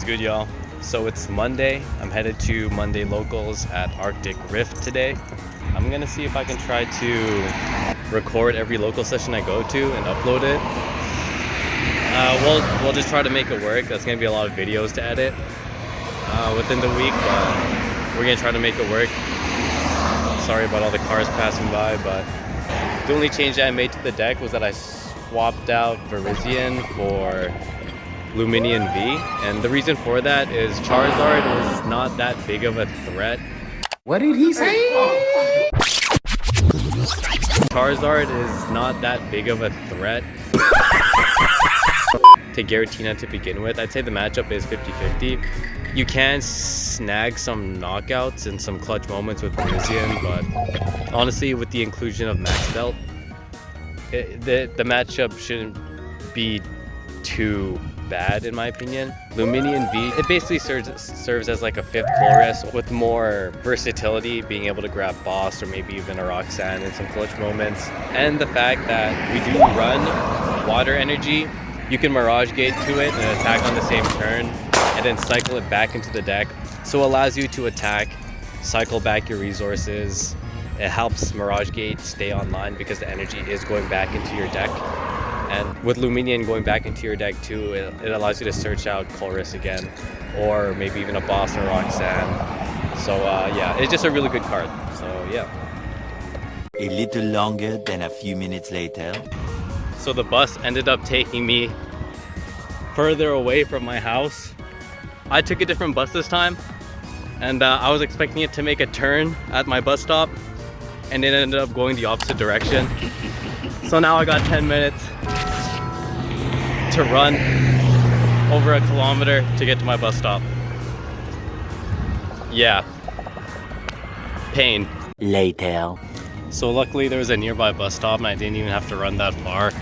What's good, y'all? So it's Monday. I'm headed to Monday locals at Arctic Rift today. I'm gonna see if I can try to record every local session I go to and upload it. We'll just try to make it work. That's gonna be a lot of videos to edit within the week, but we're gonna try to make it work. Sorry about all the cars passing by, but the only change that I made to the deck was that I swapped out Virizion for Luminion V, and the reason for that is Charizard is not that big of a threat. What did he say? Charizard is not that big of a threat to Giratina to begin with. I'd say the matchup is 50-50. You can snag some knockouts and some clutch moments with Virizion, but honestly, with the inclusion of Max Belt, the matchup shouldn't be too bad in my opinion. Luminion V, it basically serves as like a fifth Chorus with more versatility, being able to grab Boss or maybe even a Roxanne in some clutch moments. And the fact that we do run Water Energy, you can Mirage Gate to it and attack on the same turn and then cycle it back into the deck. So it allows you to attack, cycle back your resources. It helps Mirage Gate stay online because the energy is going back into your deck. And with Luminion going back into your deck too, it allows you to search out Chorus again, or maybe even a Boss or Roxanne. So yeah, it's just a really good card. So yeah. A little longer than a few minutes later. So the bus ended up taking me further away from my house. I took a different bus this time, and I was expecting it to make a turn at my bus stop, and it ended up going the opposite direction. So now I got 10 minutes to run over a kilometer to get to my bus stop. Yeah. Pain. Later. So luckily there was a nearby bus stop and I didn't even have to run that far.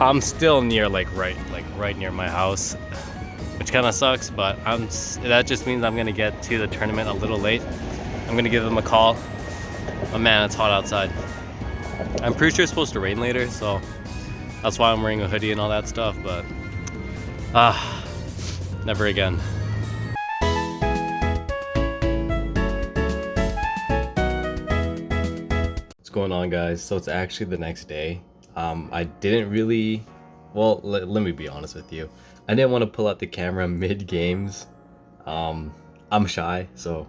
I'm still near right near my house, which kind of sucks, but that just means I'm gonna get to the tournament a little late. I'm gonna give them a call. Oh man, it's hot outside. I'm pretty sure it's supposed to rain later, so that's why I'm wearing a hoodie and all that stuff, but never again. What's going on, guys? So it's actually the next day. I didn't really, well, let me be honest with you. I didn't want to pull out the camera mid-games. I'm shy, so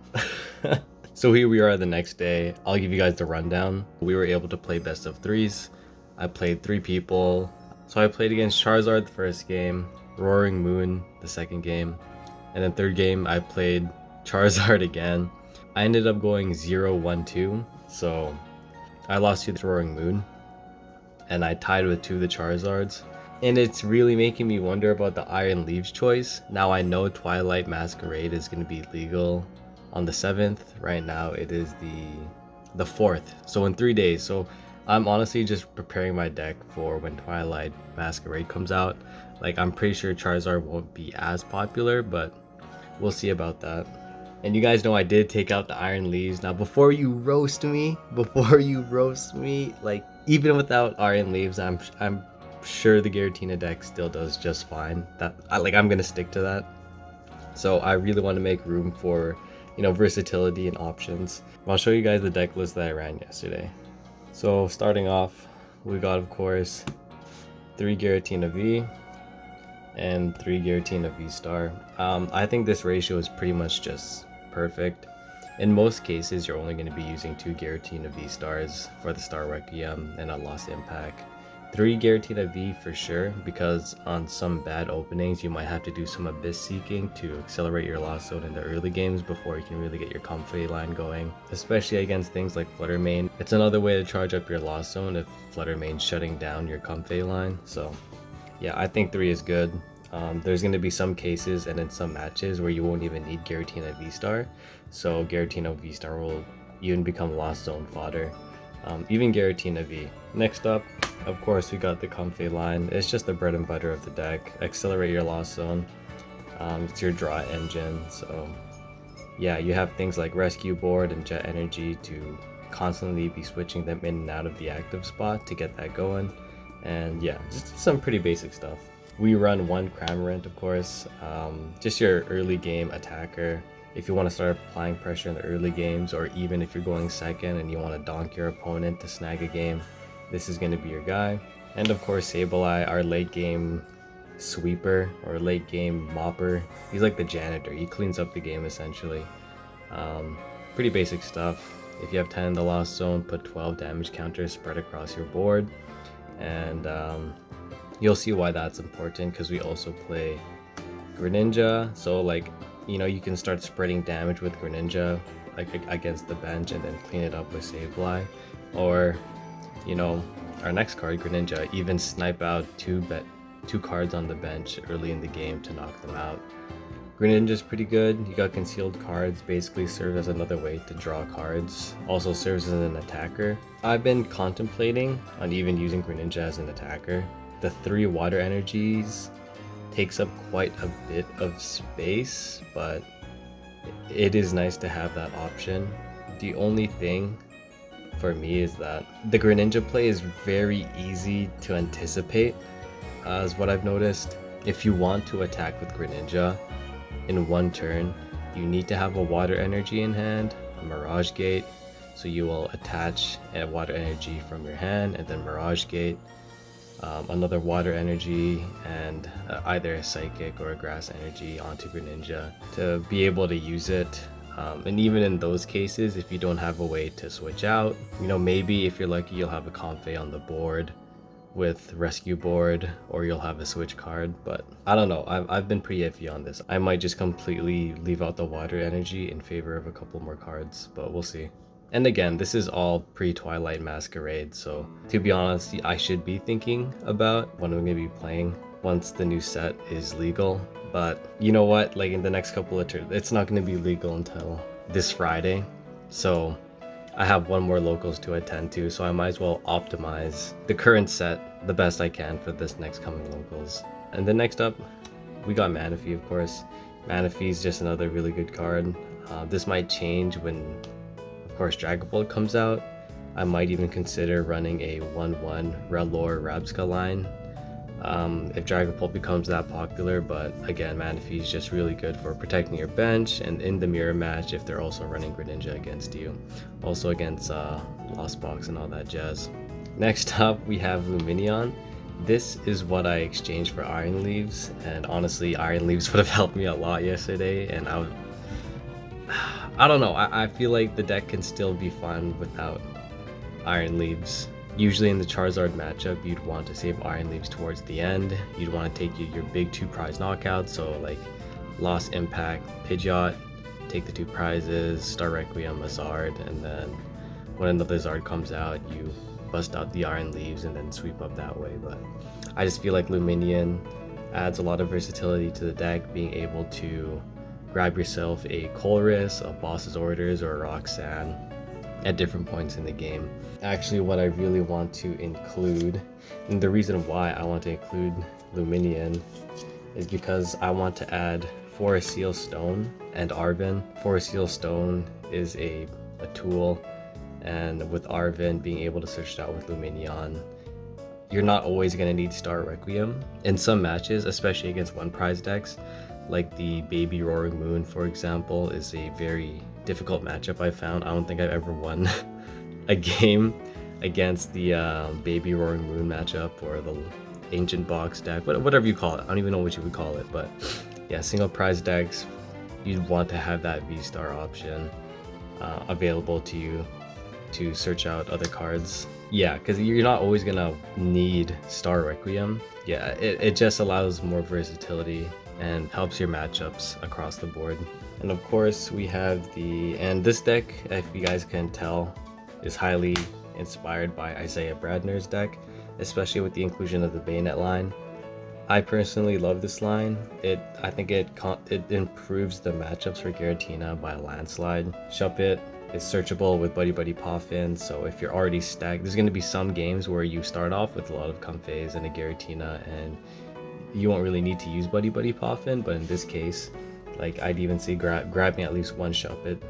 so here we are the next day. I'll give you guys the rundown. We were able to play best of threes. I played 3 people. So I played against Charizard the first game, Roaring Moon the second game, and then third game I played Charizard again. I ended up going 0-1-2, so I lost to the Roaring Moon, and I tied with 2 of the Charizards. And it's really making me wonder about the Iron Leaves choice. Now I know Twilight Masquerade is going to be legal on the 7th. Right now it is the 4th, so in 3 days. So I'm honestly just preparing my deck for when Twilight Masquerade comes out. Like, I'm pretty sure Charizard won't be as popular, but we'll see about that. And you guys know I did take out the Iron Leaves. Now before you roast me, like, even without Iron Leaves, I'm sure the Giratina deck still does just fine. I'm gonna stick to that. So I really want to make room for, you know, versatility and options. I'll show you guys the deck list that I ran yesterday. So starting off, we got, of course, 3 Giratina V and 3 Giratina Vstar. I think this ratio is pretty much just perfect. In most cases, you're only going to be using 2 Giratina Vstars for the Star Requiem and a Lost Impact. 3 Giratina V for sure, because on some bad openings you might have to do some Abyss Seeking to accelerate your Lost Zone in the early games before you can really get your Comfey line going, especially against things like Flutter Mane. It's another way to charge up your Lost Zone if Flutter Mane's shutting down your Comfey line. So yeah, I think 3 is good. There's going to be some cases and in some matches where you won't even need Giratina Vstar, so Giratina Vstar will even become Lost Zone fodder. Even Giratina V. Next up, of course, we got the Comfey line. It's just the bread and butter of the deck. Accelerate your Lost Zone. It's your draw engine. So yeah, you have things like Rescue Board and Jet Energy to constantly be switching them in and out of the active spot to get that going. And yeah, just some pretty basic stuff. We run one Cramorant, of course, just your early game attacker. If you want to start applying pressure in the early games, or even if you're going second and you want to donk your opponent to snag a game, this is going to be your guy. And of course, Sableye, our late game sweeper or late game mopper. He's like the janitor. He cleans up the game essentially. Pretty basic stuff. If you have 10 in the Lost Zone, put 12 damage counters spread across your board. And you'll see why that's important, because we also play Greninja. So like, you know, you can start spreading damage with Greninja like against the bench and then clean it up with Sableye. Or, you know, our next card, Greninja, even snipe out two cards on the bench early in the game to knock them out. Greninja's pretty good. You got concealed cards, basically serves as another way to draw cards. Also serves as an attacker. I've been contemplating on even using Greninja as an attacker. The 3 water energies takes up quite a bit of space, but it is nice to have that option. The only thing for me is that the Greninja play is very easy to anticipate, is what I've noticed. If you want to attack with Greninja in one turn, you need to have a water energy in hand, a Mirage Gate, so you will attach a water energy from your hand and then Mirage Gate, another water energy, and either a Psychic or a Grass energy onto Greninja to be able to use it. And even in those cases, if you don't have a way to switch out, you know, maybe if you're lucky you'll have a Comfey on the board with Rescue Board, or you'll have a switch card, but I don't know. I've been pretty iffy on this. I might just completely leave out the water energy in favor of a couple more cards, but we'll see. And again, this is all pre-Twilight Masquerade, so to be honest, I should be thinking about what I'm going to be playing once the new set is legal. But you know what, like in the next couple of turns, it's not going to be legal until this Friday, so I have one more locals to attend to, so I might as well optimize the current set the best I can for this next coming locals. And then next up, we got Manaphy, of course. Manaphy is just another really good card. This might change when, of course, Dragon Ball comes out. I might even consider running a 1-1 Rellor Rabska line if Dragon Ball becomes that popular, but again, Manaphy is just really good for protecting your bench and in the mirror match if they're also running Greninja against you. Also against Lost Box and all that jazz. Next up, we have Lumineon. This is what I exchanged for Iron Leaves, and honestly, Iron Leaves would have helped me a lot yesterday, and I don't know, I feel like the deck can still be fun without Iron Leaves. Usually in the Charizard matchup, you'd want to save Iron Leaves towards the end. You'd want to take your big 2 prize knockouts, so like Lost Impact, Pidgeot, take the 2 prizes, Star Requiem, a Zard, and then when another Zard comes out, you bust out the Iron Leaves and then sweep up that way. But I just feel like Lumineon adds a lot of versatility to the deck, being able to grab yourself a Colress, a Boss's Orders, or a Roxanne at different points in the game. Actually, what I really want to include, and the reason why I want to include Lumineon, is because I want to add Forest Seal Stone and Arven. Forest Seal Stone is a tool, and with Arven being able to search it out with Lumineon, you're not always going to need Star Requiem. In some matches, especially against 1 prize decks, like the Baby Roaring Moon, for example, is a very difficult matchup I found. I don't think I've ever won a game against the Baby Roaring Moon matchup or the Ancient Box deck, whatever you call it. I don't even know what you would call it, but yeah, single prize decks, you'd want to have that V-Star option available to you to search out other cards. Yeah, because you're not always gonna need Star Requiem. Yeah, it just allows more versatility and helps your matchups across the board. And of course we have and this deck, if you guys can tell, is highly inspired by Isaiah Bradner's deck, especially with the inclusion of the Bayonet line. I personally love this line. I think it improves the matchups for Giratina by a landslide. Shuppet is searchable with Buddy Buddy Poffin, so if you're already stacked, there's going to be some games where you start off with a lot of Comfeys and a Giratina and you won't really need to use Buddy Buddy Poffin, but in this case, like I'd even say grabbing at least one Shuppet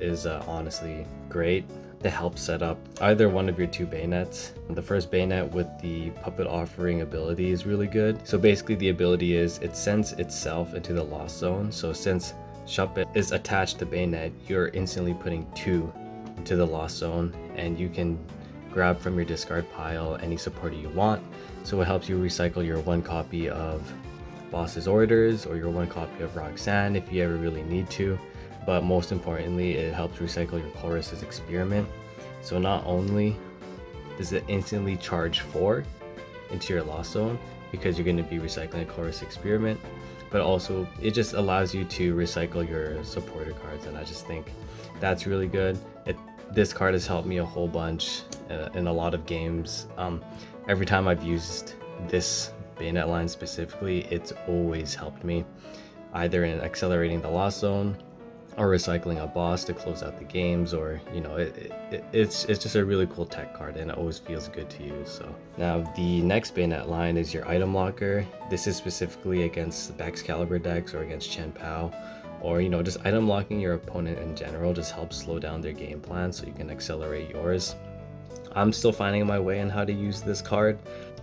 is honestly great. to help set up either one of your two bayonets. The first bayonet with the puppet offering ability is really good. So basically the ability is it sends itself into the lost zone. So since Shuppet is attached to bayonet, you're instantly putting 2 into the lost zone, and you can grab from your discard pile any supporter you want. So it helps you recycle your 1 copy of Boss's Orders or your 1 copy of Roxanne if you ever really need to. But most importantly, it helps recycle your Chorus's Experiment. So not only does it instantly charge 4 into your lost zone because you're going to be recycling a Chorus Experiment, but also it just allows you to recycle your supporter cards, and I just think that's really good. This card has helped me a whole bunch in a lot of games. Every time I've used this bayonet line specifically, it's always helped me, either in accelerating the lost zone or recycling a boss to close out the games, or it's just a really cool tech card, and it always feels good to use. So now the next bayonet line is your item locker. This is specifically against the Excalibur decks or against Chen Pao, or just item locking your opponent in general just helps slow down their game plan so you can accelerate yours. I'm still finding my way on how to use this card.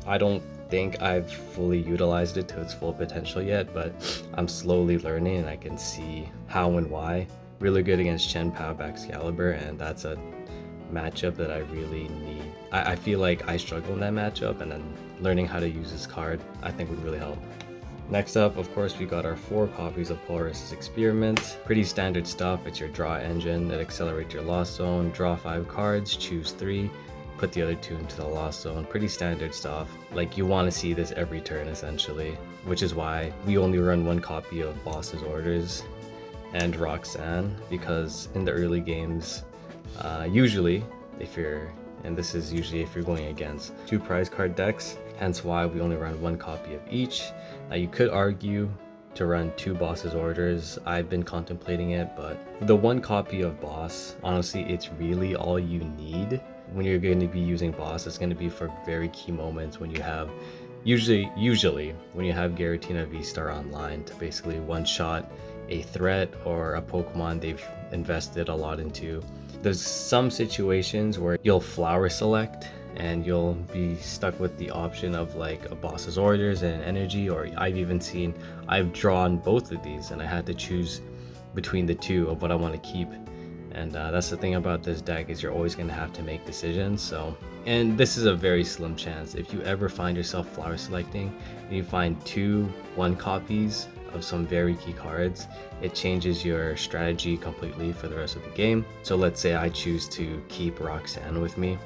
I don't think I've fully utilized it to its full potential yet, but I'm slowly learning and I can see how and why. Really good against Chen Pao Excalibur, and that's a matchup that I really need. I feel like I struggle in that matchup, and then learning how to use this card I think would really help. Next up, of course, we got our 4 copies of Chorus's Experiment. Pretty standard stuff. It's your draw engine. It accelerates your lost zone. Draw 5 cards, choose 3, put the other 2 into the lost zone. Pretty standard stuff. Like, you want to see this every turn essentially, which is why we only run 1 copy of Boss's Orders and Roxanne, because in the early games, usually if you're going against 2 prize card decks, hence why we only run 1 copy of each. Now you could argue to run 2 Boss's Orders. I've been contemplating it, but the 1 copy of Boss, honestly, it's really all you need. When you're going to be using Boss, it's going to be for very key moments when you have, usually when you have Giratina Vstar online to basically one-shot a threat or a Pokemon they've invested a lot into. There's some situations where you'll flower select and you'll be stuck with the option of like a Boss's Orders and energy, or I've drawn both of these and I had to choose between the 2 of what I want to keep. And that's the thing about this deck, is you're always going to have to make decisions. And this is a very slim chance. If you ever find yourself flower selecting and you find 2 1 copies of some very key cards, it changes your strategy completely for the rest of the game. So let's say I choose to keep Roxanne with me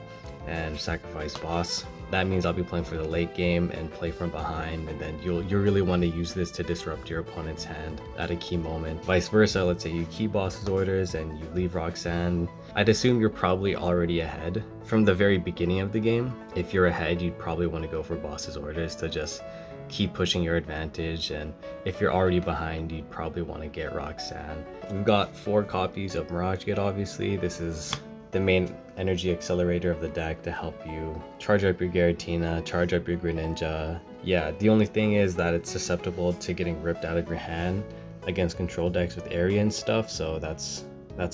and sacrifice Boss. That means I'll be playing for the late game and play from behind, and then you really want to use this to disrupt your opponent's hand at a key moment. Vice versa, let's say you keep Boss's Orders and you leave Roxanne. I'd assume you're probably already ahead from the very beginning of the game. If you're ahead, you'd probably want to go for Boss's Orders to just keep pushing your advantage, and if you're already behind, you'd probably want to get Roxanne. We've got 4 copies of Mirage Gate, obviously. This is the main energy accelerator of the deck to help you charge up your Giratina, charge up your Greninja. Yeah, the only thing is that it's susceptible to getting ripped out of your hand against control decks with area and stuff, so that's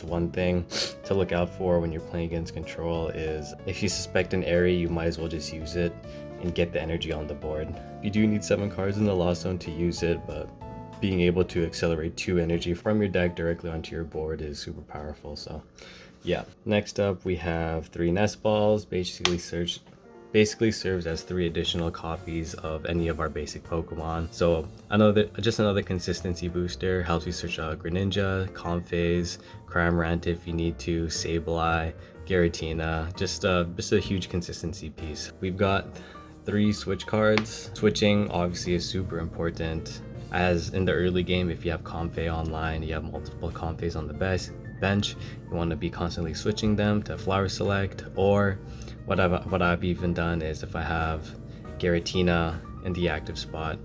one thing to look out for when you're playing against control. Is if you suspect an area, you might as well just use it and get the energy on the board. You do need 7 cards in the lost zone to use it, but being able to accelerate 2 energy from your deck directly onto your board is super powerful. So yeah. Next up, we have 3 Nest Balls. Basically serves as 3 additional copies of any of our basic Pokemon. So another consistency booster. Helps you search out Greninja, Comphase, Cramorant if you need to, Sableye, Giratina. Just a huge consistency piece. We've got 3 switch cards. Switching obviously is super important, as in the early game, if you have Comphase online, you have multiple Comphase on the bench, you want to be constantly switching them to flower select. Or what I've even done is, if I have Giratina in the active spot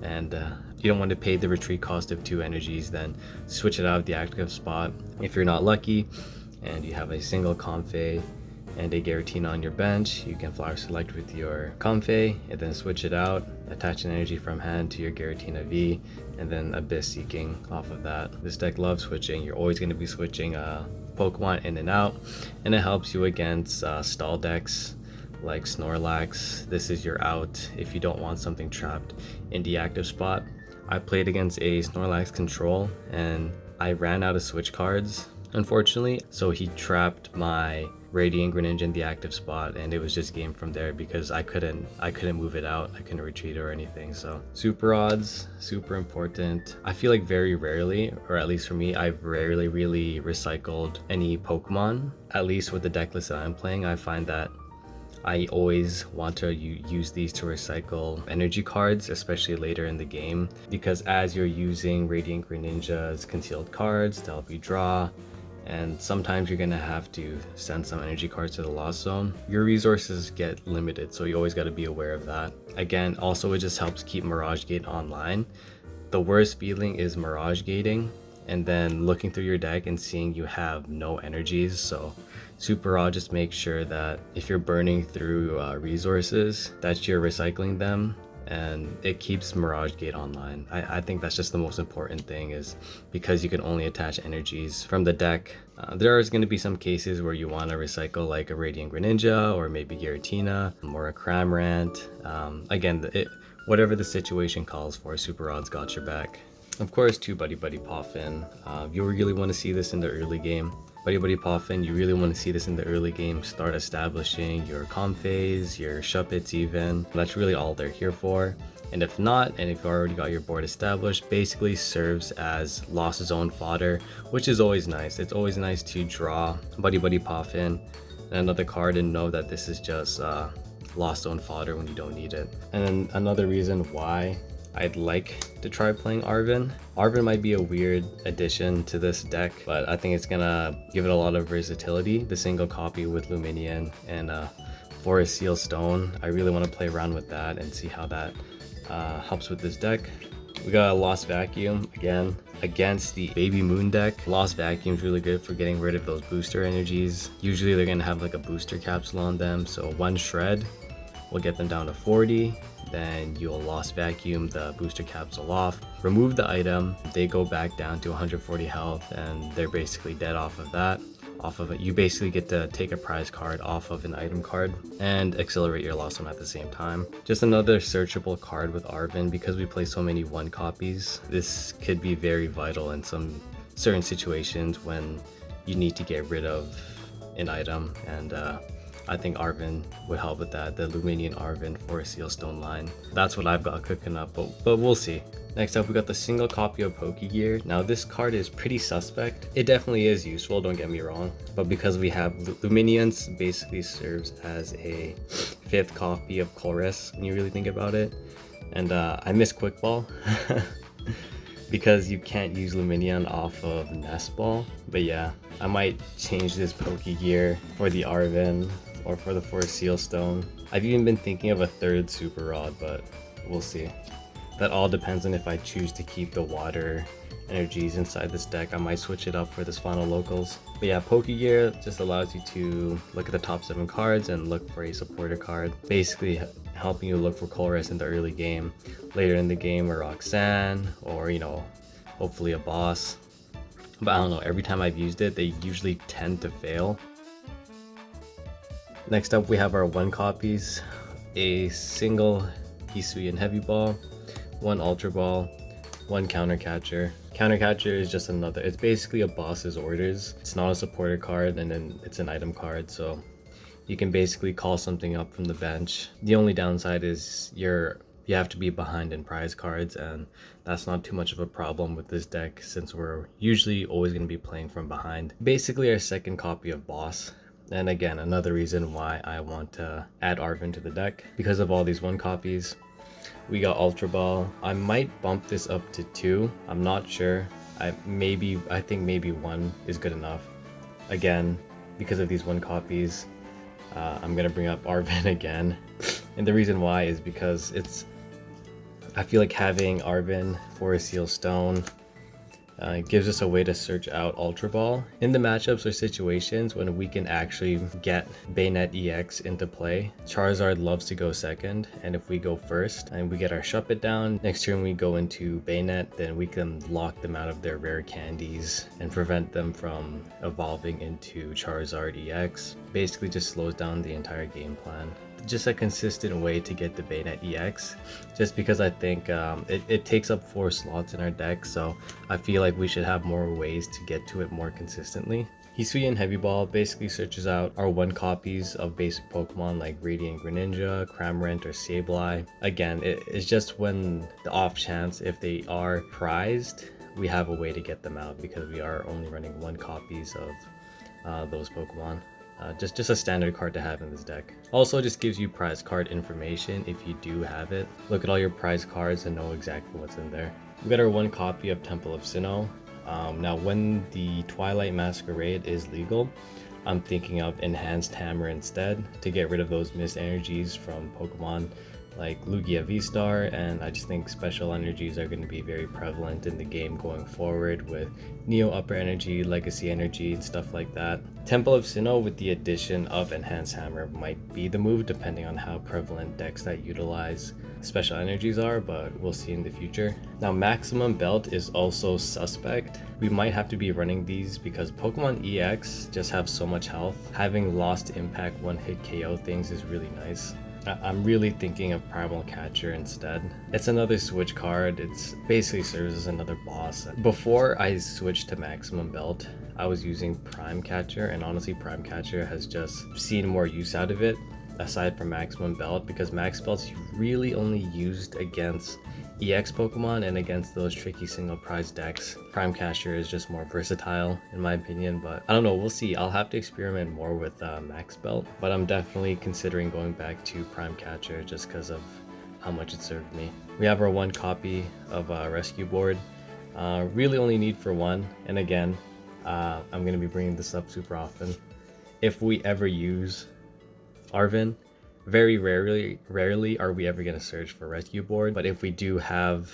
and you don't want to pay the retreat cost of 2 energies, then switch it out of the active spot. If you're not lucky and you have a single Comphase and a Giratina on your bench, you can flower select with your Comphase and then switch it out, attach an energy from hand to your Giratina V, and then Abyss Seeking off of that. This deck loves switching. You're always going to be switching Pokemon in and out, and it helps you against stall decks like Snorlax. This is your out if you don't want something trapped in the active spot. I played against a Snorlax control and I ran out of switch cards, unfortunately, so he trapped my Radiant Greninja in the active spot, and it was just game from there because I couldn't move it out. I couldn't retreat or anything. So super odds, super important. I feel like very rarely, or at least for me, I've rarely really recycled any Pokemon. At least with the deck list that I'm playing, I find that I always want to use these to recycle energy cards, especially later in the game, because as you're using Radiant Greninja's concealed cards to help you draw, and sometimes you're gonna have to send some energy cards to the lost zone, your resources get limited, so you always got to be aware of that. Again, also it just helps keep Mirage Gate online. The worst feeling is Mirage Gating and then looking through your deck and seeing you have no energies. So super odd, just make sure that if you're burning through resources, that you're recycling them, and it keeps Mirage Gate online. I think that's just the most important thing, is because you can only attach energies from the deck. There is going to be some cases where you want to recycle like a Radiant Greninja or maybe Giratina or a Cramorant. Again, whatever the situation calls for, Super Odd's got your back. Of course, too, Buddy Buddy Poffin. You really want to see this in the early game. Buddy Buddy Poffin, you really want to see this in the early game. Start establishing your Comphase, your Shuppets even. That's really all they're here for. And if not, and if you already got your board established, basically serves as Lost Zone fodder, which is always nice. It's always nice to draw Buddy Buddy Poffin and another card and know that this is just Lost Zone fodder when you don't need it. And then another reason why I'd like to try playing Arven. Arven might be a weird addition to this deck, but I think it's gonna give it a lot of versatility. The single copy with Luminion and Forest Seal Stone, I really want to play around with that and see how that helps with this deck. We got a Lost Vacuum again against the Baby Moon deck. Lost Vacuum is really good for getting rid of those booster energies. Usually they're gonna have like a booster capsule on them, so one shred will get them down to 40. Then you'll Lost Vacuum the booster capsule off, remove the item, they go back down to 140 health, and they're basically dead off of that. Off of it, you basically get to take a prize card off of an item card and accelerate your lost one at the same time. Just another searchable card with Arven. Because we play so many 1 copies, this could be very vital in some certain situations when you need to get rid of an item, and I think Arven would help with that. The Luminion Arven Forest Seal Stone line. That's what I've got cooking up, but we'll see. Next up, we got the single copy of Pokegear. Now this card is pretty suspect. It definitely is useful, don't get me wrong, but because we have Luminions, basically serves as a 5th copy of Colress when you really think about it. And I miss Quick Ball because you can't use Luminion off of Nest Ball. But yeah, I might change this Pokegear for the Arven or for the Forest Seal Stone. I've even been thinking of a 3rd Super Rod, but we'll see. That all depends on if I choose to keep the water energies inside this deck. I might switch it up for this final locals. But yeah, Pokegear just allows you to look at the top 7 cards and look for a supporter card, basically helping you look for Colress in the early game. Later in the game, or Roxanne, or hopefully a boss. But I don't know, every time I've used it, they usually tend to fail. Next up, we have our 1 copies, a single Hisuian Heavy Ball, 1 Ultra Ball, 1 Counter Catcher. Counter Catcher is just another, it's basically a boss's orders. It's not a supporter card, and then it's an item card, so you can basically call something up from the bench. The only downside is you have to be behind in prize cards, and that's not too much of a problem with this deck since we're usually always going to be playing from behind. Basically our 2nd copy of Boss. And again, another reason why I want to add Arven to the deck, because of all these 1 copies. We got Ultra Ball. I might bump this up to 2. I'm not sure. I think maybe 1 is good enough. Again, because of these 1 copies, I'm gonna bring up Arven again. And the reason why is because I feel like having Arven, Forest Seal Stone, It gives us a way to search out Ultra Ball in the matchups or situations when we can actually get Bayonet EX into play. Charizard loves to go second, and if we go first and we get our Shuppet down, next turn we go into Bayonet, then we can lock them out of their rare candies and prevent them from evolving into Charizard EX. Basically just slows down the entire game plan. Just a consistent way to get the Bayonet EX, just because I think it takes up 4 slots in our deck, so I feel like we should have more ways to get to it more consistently. Hisui and Heavy Ball basically searches out our 1 copies of basic Pokemon like Radiant Greninja, Cramorant, or Sableye. Again, it's just when the off chance if they are prized, we have a way to get them out because we are only running 1 copies of those Pokemon. Just a standard card to have in this deck. Also just gives you prize card information if you do have it. Look at all your prize cards and know exactly what's in there. We got our 1 copy of Temple of Sinnoh. Now when the Twilight Masquerade is legal, I'm thinking of Enhanced Hammer instead to get rid of those missed energies from Pokemon like Lugia Vstar, and I just think special energies are going to be very prevalent in the game going forward with Neo Upper Energy, Legacy Energy, and stuff like that. Temple of Sinnoh with the addition of Enhanced Hammer might be the move depending on how prevalent decks that utilize special energies are, but we'll see in the future. Now Maximum Belt is also suspect. We might have to be running these because Pokemon EX just have so much health. Having Lost Impact 1-hit KO things is really nice. I'm really thinking of Primal Catcher instead. It's another switch card. It's basically serves as another boss. Before I switched to Maximum Belt, I was using Prime Catcher, and honestly Prime Catcher has just seen more use out of it aside from Maximum Belt, because Max Belt's really only used against EX Pokemon and against those tricky single prize decks. Prime Catcher is just more versatile in my opinion, but I don't know, we'll see. I'll have to experiment more with Max Belt, but I'm definitely considering going back to Prime Catcher just because of how much it served me. We have our 1 copy of Rescue Board. Really only need for 1, and again, I'm going to be bringing this up super often. If we ever use Arven, very rarely are we ever going to search for Rescue Board, but if we do have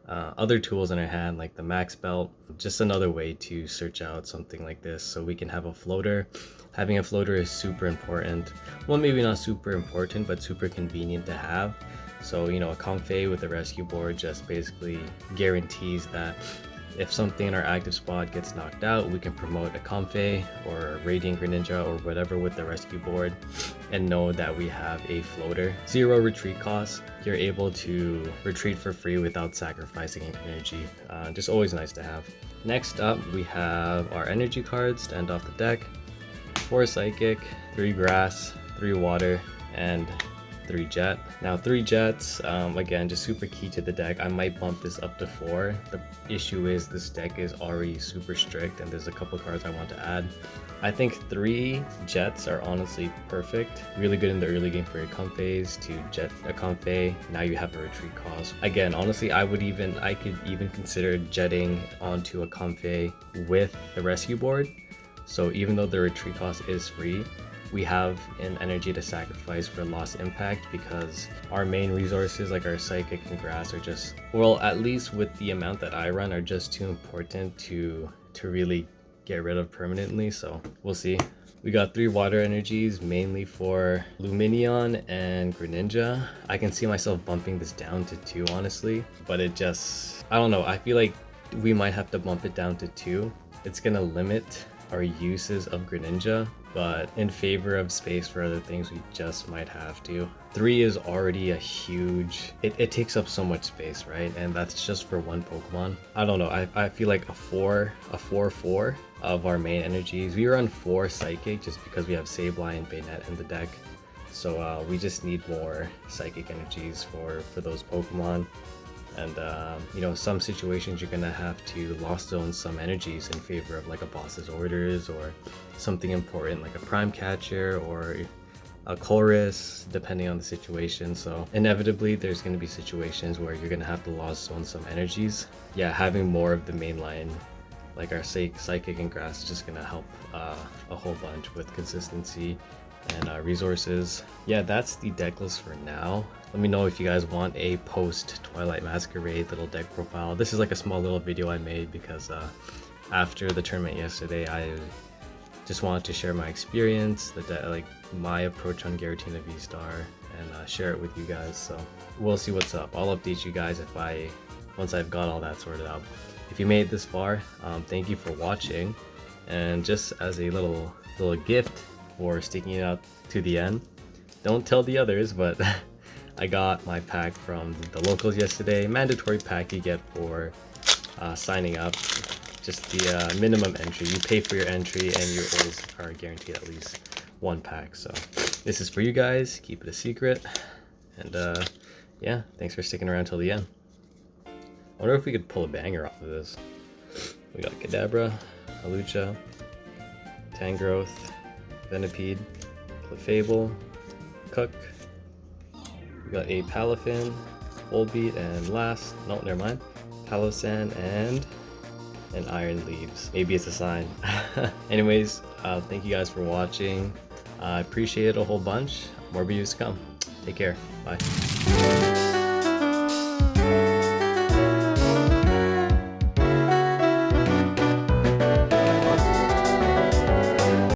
other tools in our hand like the Max Belt, just another way to search out something like this so we can have a floater. Having a floater is super important. Well, maybe not super important, but super convenient to have. So, you know, a Comfey with a Rescue Board just basically guarantees that if something in our active spot gets knocked out, we can promote a Comfey or a Radiant Greninja or whatever with the Rescue Board and know that we have a floater. 0 retreat costs. You're able to retreat for free without sacrificing any energy. Just always nice to have. Next up, we have our energy cards to end off the deck. 4 Psychic, 3 Grass, 3 Water, and 3 Jet. Now 3 Jets, again, just super key to the deck. I might bump this up to 4. The issue is this deck is already super strict and there's a couple cards I want to add. I think 3 Jets are honestly perfect. Really good in the early game for your Comfeys to jet a Comfey. Now you have a retreat cost. Again, honestly, I could even consider jetting onto a Comfey with the Rescue Board. So even though the retreat cost is free, we have an energy to sacrifice for Lost Impact because our main resources like our Psychic and Grass are just, well, at least with the amount that I run, are just too important to really get rid of permanently. So we'll see. We got 3 water energies mainly for Lumineon and Greninja. I can see myself bumping this down to 2 honestly, but it just, I don't know, I feel like we might have to bump it down to 2. It's gonna limit our uses of Greninja, but in favor of space for other things, we just might have to. 3 is already a huge, it takes up so much space, right? And that's just for 1 Pokemon. I don't know, I feel like a 4/4 of our main energies. We run 4 Psychic just because we have Sableye and Bayonet in the deck. So we just need more Psychic energies for those Pokemon. And you know, some situations you're gonna have to Lost Zone some energies in favor of like a boss's orders or something important like a Prime Catcher or a Chorus, depending on the situation. So inevitably there's gonna be situations where you're gonna have to Lost Zone some energies. Yeah, having more of the main line like our Psychic and Grass is just gonna help a whole bunch with consistency and resources. Yeah, that's the deck list for now. Let me know if you guys want a post Twilight Masquerade little deck profile. This is like a small little video I made because after the tournament yesterday, I just wanted to share my experience, like my approach on Giratina Vstar, and share it with you guys. So we'll see what's up. I'll update you guys once I've got all that sorted out. If you made it this far, thank you for watching, and just as a little gift for sticking it out to the end, don't tell the others, but I got my pack from the locals yesterday. Mandatory pack you get for signing up. Just the minimum entry. You pay for your entry and you always are guaranteed at least one pack. So this is for you guys. Keep it a secret. And yeah, thanks for sticking around till the end. I wonder if we could pull a banger off of this. We got Kadabra, Alucha, Tangrowth, Venipede, Clefable, Cook. We got a Palafin, Volbeat, and last, no, never mind, Palosan and an Iron Leaves. Maybe it's a sign. Anyways, thank you guys for watching. I appreciate it a whole bunch. More videos to come. Take care. Bye.